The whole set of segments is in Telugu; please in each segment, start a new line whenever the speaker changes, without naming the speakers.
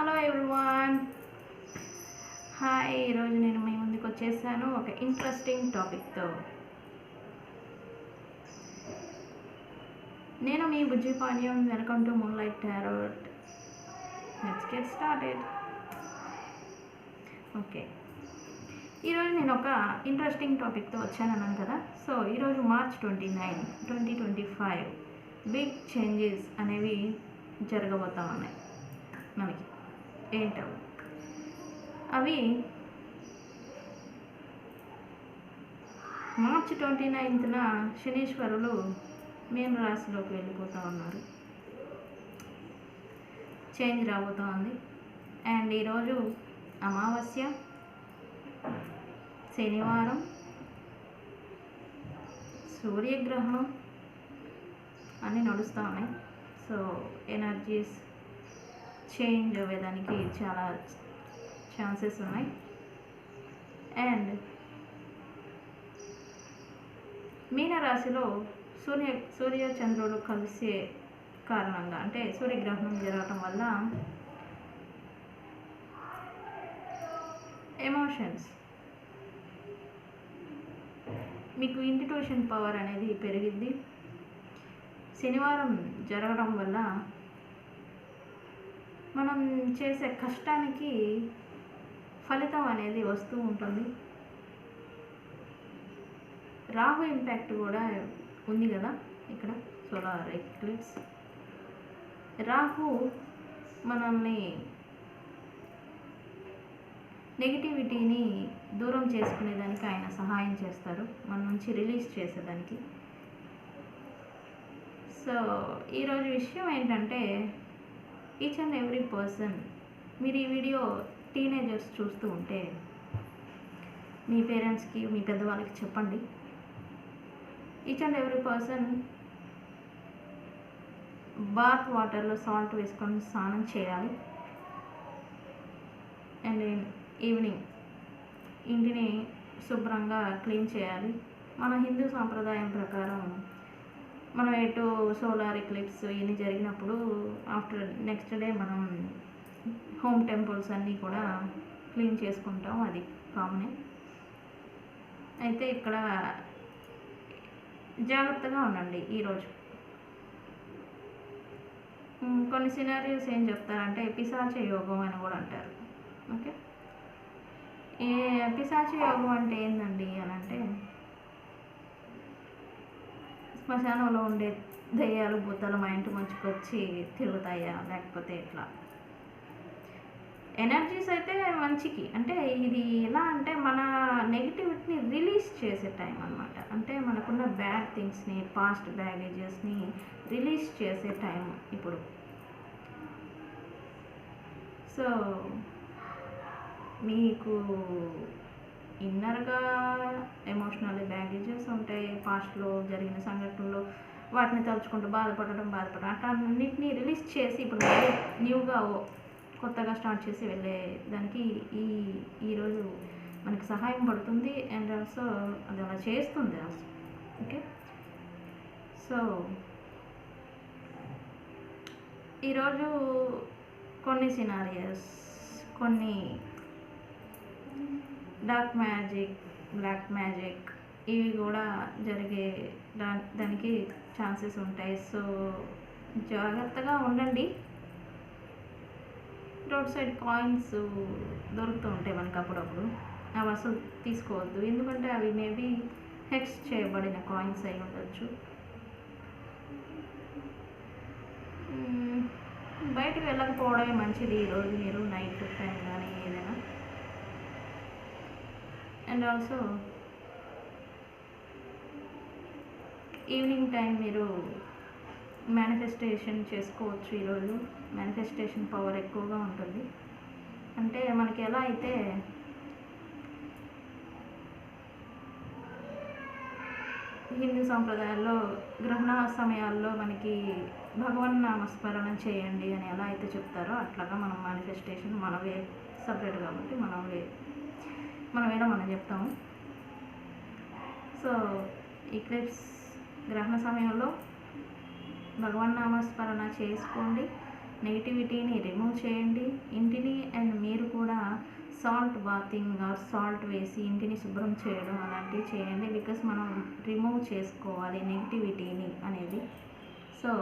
Hello everyone, hi. ఈరోజు నేను మీ ముందుకు వచ్చేసాను ఒక ఇంట్రెస్టింగ్ టాపిక్తో. నేను మీ Bujji Panyam. Welcome to moonlight tarot. Let's get started. Okay, ఈరోజు నేను ఒక ఇంట్రెస్టింగ్ టాపిక్తో వచ్చానన్నాను కదా. సో ఈరోజు మార్చ్ 29, 2025 బిగ్ చేంజెస్ అనేవి జరగబోతా ఉన్నాయి మనకి. ఏంటవి? అవి మార్చి 29న శనీశ్వరులు మీన రాశిలోకి వెళ్ళిపోతూ ఉన్నారు. చేంజ్ రాబోతూ ఉంది. అండ్ ఈరోజు అమావాస్య, శనివారం, సూర్యగ్రహణం అన్నీ నడుస్తూ ఉన్నాయి. సో ఎనర్జీస్ చేంజ్ అవ్వేదానికి చాలా ఛాన్సెస్ ఉన్నాయి. అండ్ మీనరాశిలో సూర్య చంద్రుడు కలిసే కారణంగా, అంటే సూర్యగ్రహణం జరగటం వల్ల ఎమోషన్స్, మీకు ఇంట్యూషన్ పవర్ అనేది పెరిగిద్ది. శనివారం జరగడం వల్ల మనం చేసే కష్టానికి ఫలితం అనేది వస్తూ ఉంటుంది. రాహు ఇంపాక్ట్ కూడా ఉంది కదా ఇక్కడ. Solar eclipse. రాహు మనల్ని నెగిటివిటీని దూరం చేసుకునేదానికి ఆయన సహాయం చేస్తారు, మన నుంచి రిలీజ్ చేసేదానికి. సో ఈరోజు విషయం ఏంటంటే, ఈచ్ అండ్ ఎవ్రీ పర్సన్, మీరు ఈ వీడియో టీనేజర్స్ చూస్తూ ఉంటే మీ పేరెంట్స్కి, మీ పెద్దవాళ్ళకి చెప్పండి. Each and every person bath వాటర్లో సాల్ట్ వేసుకొని స్నానం చేయాలి. అండ్ ఈవినింగ్ ఇంటిని శుభ్రంగా క్లీన్ చేయాలి. మన హిందూ సాంప్రదాయం ప్రకారం మనం ఎటు సోలార్ ఎక్లిప్స్ ఇవన్నీ జరిగినప్పుడు ఆఫ్టర్ నెక్స్ట్ డే మనం హోమ్ టెంపుల్స్ అన్నీ కూడా క్లీన్ చేసుకుంటాం, అది కామనే. అయితే ఇక్కడ జాగ్రత్తగా ఉండండి ఈరోజు. కొన్ని సినారియోస్ ఏం చెప్తారంటే పిశాచ యోగం అని కూడా అంటారు. ఓకే, ఈ పిశాచ యోగం అంటే ఏందండి అని అంటే, శ్మశానంలో ఉండే దెయ్యాలు, భూతాలు మా ఇంటి మంచుకొచ్చి తిరుగుతాయా, లేకపోతే ఎట్లా? ఎనర్జీస్ అయితే మంచికి, అంటే ఇది ఎలా అంటే మన నెగిటివిటీని రిలీజ్ చేసే టైం అనమాట. అంటే మనకున్న బ్యాడ్ థింగ్స్ని, పాస్ట్ బ్యాగేజెస్ని రిలీజ్ చేసే టైం ఇప్పుడు. సో మీకు ఇన్నర్గా ఎమోషనల్ బ్యాగేజెస్ ఉంటాయి, పాస్ట్లో జరిగిన సంఘటనలు, వాటిని తలుచుకుంటూ బాధపడటం అట్లా అన్నింటినీ రిలీజ్ చేసి ఇప్పుడు న్యూగా కొత్తగా స్టార్ట్ చేసి వెళ్ళే దానికి ఈరోజు మనకి సహాయం పడుతుంది. అండ్ ఆల్సో అది అలా చేస్తుంది ఆల్సో. ఓకే, సో ఈరోజు కొన్ని సినారియోస్, కొన్ని డార్క్ మ్యాజిక్, బ్లాక్ మ్యాజిక్ ఇవి కూడా జరిగే దానికి ఛాన్సెస్ ఉంటాయి. సో జాగ్రత్తగా ఉండండి. రోడ్ సైడ్ కాయిన్స్ దొరుకుతూ ఉంటాయి మనకు అప్పుడప్పుడు, అవి అసలు తీసుకోవద్దు. ఎందుకంటే అవి మేబీ హెక్స్ చేయబడిన కాయిన్స్ అయి ఉండొచ్చు. బయటకు వెళ్ళకపోవడమే మంచిది ఈరోజు మీరు నైట్ టైం కానీ ఏదైనా. అండ్ ఆల్సో ఈవినింగ్ టైం మీరు మేనిఫెస్టేషన్ చేసుకోవచ్చు. ఈరోజు మేనిఫెస్టేషన్ పవర్ ఎక్కువగా ఉంటుంది. అంటే మనకి ఎలా అయితే హిందూ సాంప్రదాయాల్లో గ్రహణ సమయాల్లో మనకి భగవన్ నామస్మరణ చేయండి అని ఎలా అయితే చెప్తారో, అట్లాగా మనం మేనిఫెస్టేషన్ మనవే సపరేట్ కాబట్టి మనం ఏదో మనం చెప్తాము. సో ఎక్లిప్స్ గ్రహణ సమయంలో భగవన్ నామస్మరణ చేసుకోండి. నెగిటివిటీని రిమూవ్ చేయండి. ఇంటిని అండ్ మీరు కూడా సాల్ట్ బాతింగ్ ఆర్ సాల్ట్ వేసి ఇంటిని శుభ్రం చేయడం అలాంటివి చేయండి. బికాస్ మనం రిమూవ్ చేసుకోవాలి నెగిటివిటీని అనేది. సో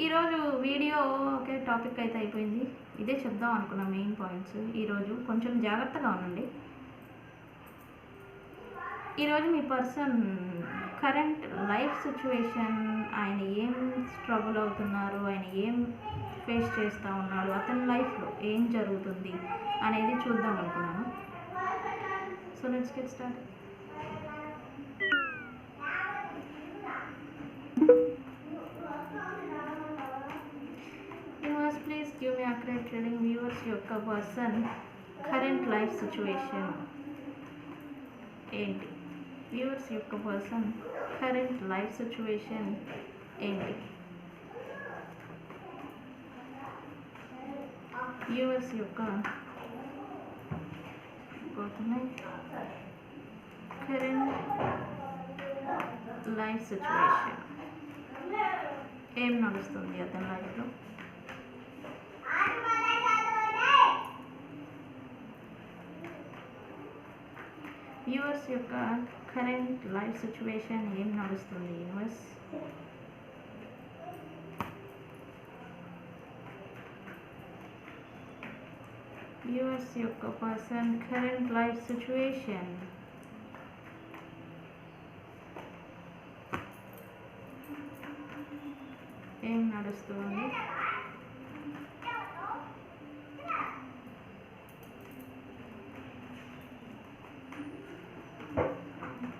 ఈరోజు వీడియో ఒకే టాపిక్ అయితే అయిపోయింది. ఇదే చెప్దాం అనుకున్న మెయిన్ పాయింట్స్. ఈరోజు కొంచెం జాగ్రత్తగా ఉండండి. ఈరోజు మీ పర్సన్ కరెంట్ లైఫ్ సిచ్యువేషన్, ఆయన ఏం స్ట్రగుల్ అవుతున్నారు, ఆయన ఏం ఫేస్ చేస్తూ ఉన్నాడు, అతని లైఫ్లో ఏం జరుగుతుంది అనేది చూద్దాం అనుకున్నాను. So let's get start. Universe please give me accurate reading. Viewers యొక్క పర్సన్ కరెంట్ లైఫ్ సిచ్యువేషన్ ఏంటి? వ్యూవర్స్ యొక్క పర్సన్ కరెంట్ లైఫ్ సిచ్యువేషన్ ఏంటి? వ్యూవర్స్ యొక్క కరెంట్ లైఫ్ సిచ్యువేషన్ ఏం నడుస్తుంది అతని లైఫ్లో? వ్యూవర్స్ యొక్క కరెంట్ లైఫ్ సిచ్యువేషన్ ఏం నడుస్తుంది యూనివర్స్? వ్యూవర్స్ యొక్క పర్సన్ కరెంట్ లైఫ్ సిచ్యువేషన్ ఏం నడుస్తుంది?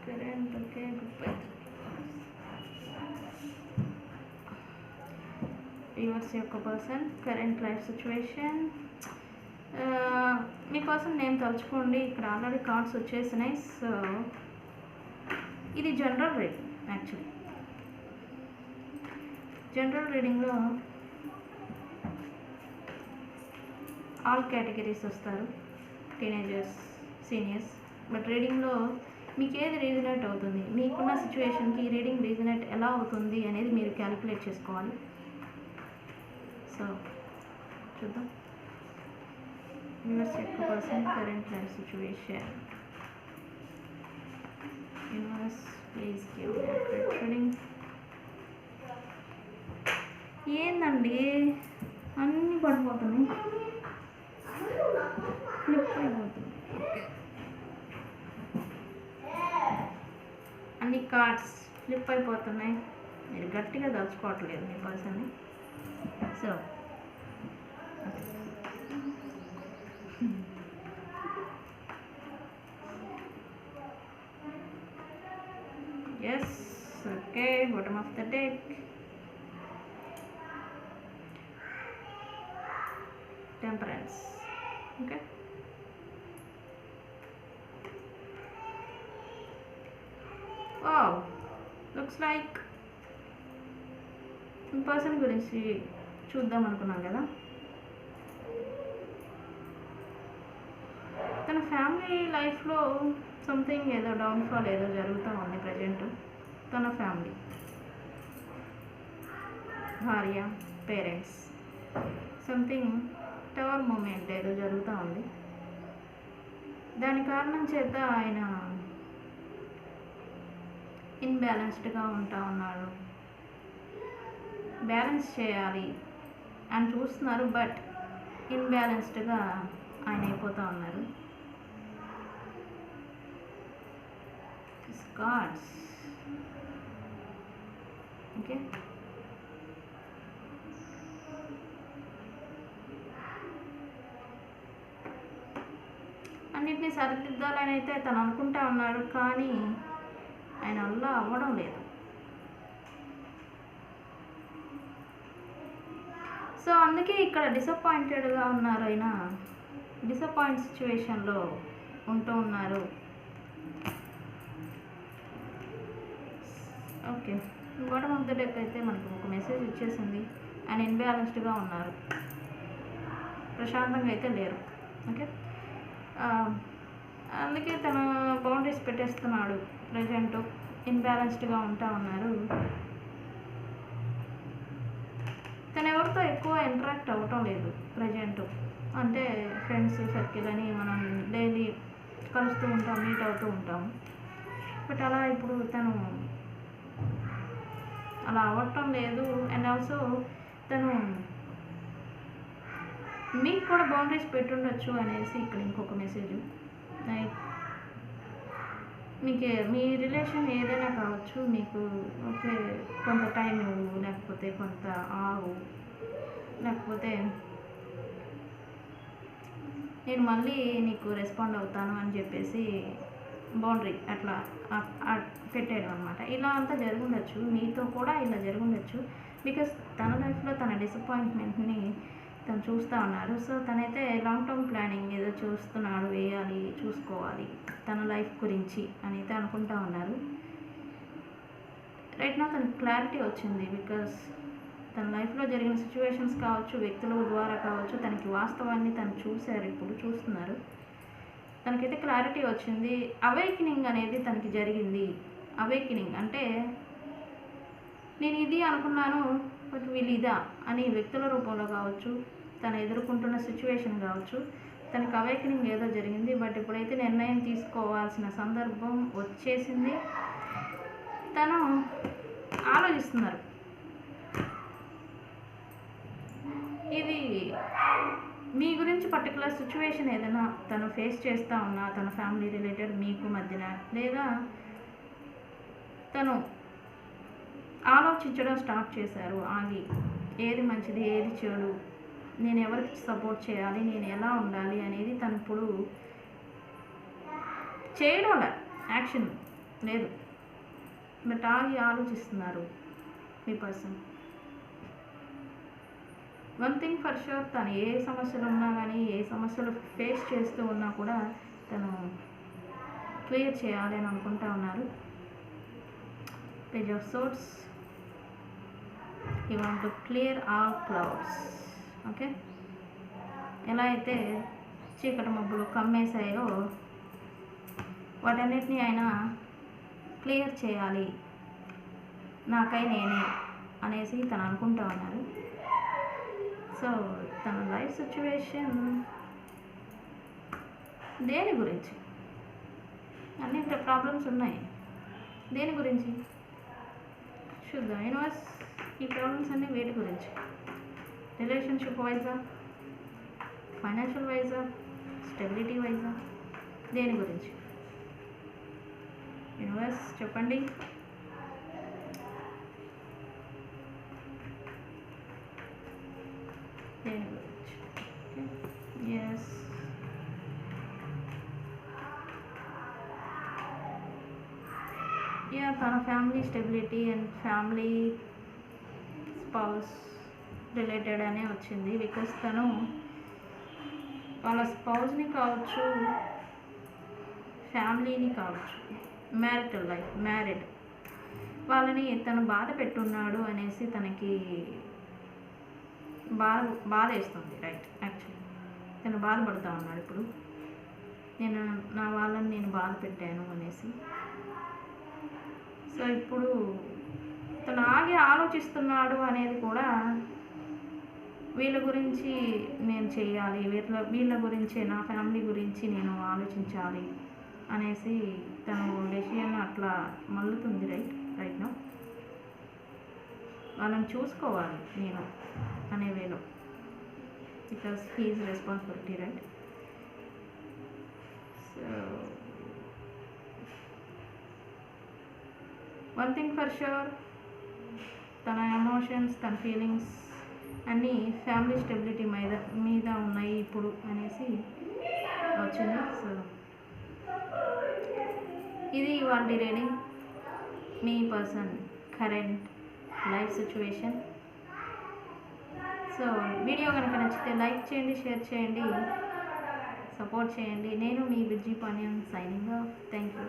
కరెంట్ ఓకే వ్యూవర్స్ యొక్క పర్సన్ కరెంట్ లైఫ్ సిచ్యువేషన్. మీ పర్సన్ నేమ్ తలుచుకోండి. ఇక్కడ ఆల్రెడీ కార్డ్స్ వచ్చేసినాయి. సో ఇది జనరల్ రీడింగ్. యాక్చువల్లీ జనరల్ రీడింగ్లో ఆల్ కేటగిరీస్ వస్తారు, టీనేజర్స్, సీనియర్స్. బట్ రీడింగ్లో మీకు ఏది రీజనేట్ అవుతుంది, మీకున్న సిచ్యువేషన్కి రీడింగ్ రీజనేట్ ఎలా అవుతుంది అనేది మీరు క్యాలిక్యులేట్ చేసుకోవాలి. సో చూద్దాం. యూనివర్స్ యొక్క person current life situation. Universe please give me accurate reading. ఏందండి అన్నీ పడిపోతున్నాయి, ఫ్లిప్ అయిపోతుంది. అన్ని కార్డ్స్ ఫ్లిప్ అయిపోతున్నాయి. మీరు గట్టిగా దలుచుకోవట్లేదు మీ పర్సన్ని. So yes okay, bottom of the deck. Temperance. Okay. Wow, looks like ఈ పర్సన్ గురించి చూద్దాం అనుకున్నాం కదా. తన ఫ్యామిలీ లైఫ్లో సంథింగ్ ఏదో డౌన్ఫాల్ ఏదో జరుగుతూ ఉంది ప్రజెంట్. తన ఫ్యామిలీ, భార్య, పేరెంట్స్, సంథింగ్ టవర్ మూమెంట్ ఏదో జరుగుతూ ఉంది. దాని కారణం చేత ఆయన ఇన్బ్యాలెన్స్డ్గా ఉంటా ఉన్నారు. బ్యాలెన్స్ చేయాలి అని చూస్తున్నారు, బట్ ఇన్బ్యాలెన్స్డ్గా ఆయన అయిపోతూ ఉన్నారు. Cards okay. అన్నిటినీ సరిదిద్దాలని అయితే తను అనుకుంటా ఉన్నాడు, కానీ ఆయన వల్ల అవ్వడం లేదు. సో అందుకే ఇక్కడ డిసప్పాయింటెడ్గా ఉన్నారు. ఆయన డిసప్పాయింట్ సిచ్యువేషన్లో ఉంటూ ఉన్నారు. Okay, bottom of the deck అయితే మనకు ఒక మెసేజ్ ఇచ్చేసింది. ఆయన ఇన్బ్యాలెన్స్డ్గా ఉన్నారు, ప్రశాంతంగా అయితే లేరు. ఓకే, అందుకే తన బౌండరీస్ పెట్టేస్తున్నాడు. ప్రజెంట్ ఇన్బ్యాలెన్స్డ్గా ఉంటా ఉన్నారు. ఇంటరాక్ట్ అవ్వటం లేదు ప్రజెంట్. అంటే ఫ్రెండ్స్ సర్కిల్ అని మనం డైలీ కలుస్తూ ఉంటాం, మీట్ అవుతూ ఉంటాం. బట్ అలా ఇప్పుడు తను అలా అవ్వటం లేదు. అండ్ ఆల్సో తను మీకు కూడా బౌండరీస్ పెట్టుండొచ్చు అనేసి ఇక్కడ ఇంకొక మెసేజ్. లైక్ మీకు మీ రిలేషన్ ఏదైనా కావచ్చు, మీకు ఓకే కొంత టైం ఇవ్వు, లేకపోతే కొంత ఆగు, లేకపోతే నేను మళ్ళీ నీకు రెస్పాండ్ అవుతాను అని చెప్పేసి బౌండరీ అట్లా పెట్టేయడం అనమాట. ఇలా అంతా జరుగుండొచ్చు, మీతో కూడా ఇలా జరుగుండొచ్చు. బికాస్ తన లైఫ్లో తన డిసప్పాయింట్మెంట్ని తను చూస్తూ ఉన్నారు. సో తనైతే లాంగ్ టర్మ్ ప్లానింగ్ ఏదో చూస్తున్నాడు, వేయాలి, చూసుకోవాలి తన లైఫ్ గురించి అని అయితే అనుకుంటా ఉన్నారు. రైట్ నా తనకి క్లారిటీ వచ్చింది. బికాస్ తన లైఫ్లో జరిగిన సిచ్యువేషన్స్ కావచ్చు, వ్యక్తుల ద్వారా కావచ్చు, తనకి వాస్తవాన్ని తను చూశారు, ఇప్పుడు చూస్తున్నారు. తనకైతే క్లారిటీ వచ్చింది. అవేకనింగ్ అనేది తనకి జరిగింది. అవేకనింగ్ అంటే నేను ఇది అనుకున్నాను బట్ వీళ్ళు ఇదా అని వ్యక్తుల రూపంలో కావచ్చు, తను ఎదుర్కొంటున్న సిచ్యువేషన్ కావచ్చు, తనకి అవేకనింగ్ ఏదో జరిగింది. బట్ ఇప్పుడైతే నిర్ణయం తీసుకోవాల్సిన సందర్భం వచ్చేసింది. తను ఆలోచిస్తున్నారు. ఇది మీ గురించి పర్టికులర్ సిచ్యువేషన్ ఏదైనా తను ఫేస్ చేస్తూ ఉన్నా, తన ఫ్యామిలీ రిలేటెడ్ మీకు మధ్యన, లేదా తను ఆలోచించడం స్టార్ట్ చేశారు. ఆగి ఏది మంచిది, ఏది చెడు, నేను ఎవరికి సపోర్ట్ చేయాలి, నేను ఎలా ఉండాలి అనేది తను ఇప్పుడు చేయడంలే, యాక్షన్ లేదు, బట్ ఆగి ఆలోచిస్తున్నారు మీ person. One thing for sure, తను ఏ సమస్యలు ఉన్నా కానీ, ఏ సమస్యలు ఫేస్ చేస్తూ ఉన్నా కూడా తను క్లియర్ చేయాలి అని అనుకుంటా ఉన్నారు. Page of swords, you want to clear all clouds. Okay, ఎలా అయితే చీకటి మబ్బులు కమ్మేశాయో వాటన్నిటినీ ఆయన క్లియర్ చేయాలి నాకై నేనే అనేసి తను అనుకుంటా ఉన్నారు. సో తన లైఫ్ సిచ్యువేషన్ దేని గురించి, అన్ని ప్రాబ్లమ్స్ ఉన్నాయి, దేని గురించి చూద్దాం. యూనివర్స్ ఈ ప్రాబ్లమ్స్ అన్నీ వేటి గురించి? రిలేషన్షిప్ వైజా, ఫైనాన్షియల్ వైజా, స్టెబిలిటీ వైజా, దేని గురించి? యూనివర్స్ చెప్పండి. దేని గురించి? ఎస్, యా, తన family stability and family spouse related అనే వచ్చింది. బికాస్ తను వాళ్ళ స్పౌస్ని కావచ్చు, ఫ్యామిలీని కావచ్చు, మ్యారిటల్ లైఫ్, మ్యారీడ్ వాళ్ళని తను బాధ పెట్టున్నాడు అనేసి తనకి బాధ వేస్తుంది. రైట్, యాక్చువల్లీ తను బాధపడుతూ ఉన్నాడు ఇప్పుడు, నేను నా వాళ్ళని నేను బాధ పెట్టాను అనేసి. సో ఇప్పుడు తను ఆగి ఆలోచిస్తున్నాడు అనేది కూడా వీళ్ళ గురించి నేను చేయాలి, వీళ్ళ గురించి, నా ఫ్యామిలీ గురించి నేను ఆలోచించాలి అనేసి తను డెసిషన్ అట్లా మల్లుతుంది. రైట్ నో వాళ్ళని చూసుకోవాలి నేను అనే వేలో, because he is responsibility. Right, so one thing for sure, తన ఎమోషన్స్, తన ఫీలింగ్స్ అన్నీ ఫ్యామిలీ స్టెబిలిటీ మీద ఉన్నాయి ఇప్పుడు అనేసి వచ్చింది. సో ఇది ఇవాళ రీడింగ్, మీ person current life situation. So video కనుక నచ్చితే లైక్ చేయండి, షేర్ చేయండి, సపోర్ట్ చేయండి. నేను మీ Vijay Panyam, signing off. Thank you.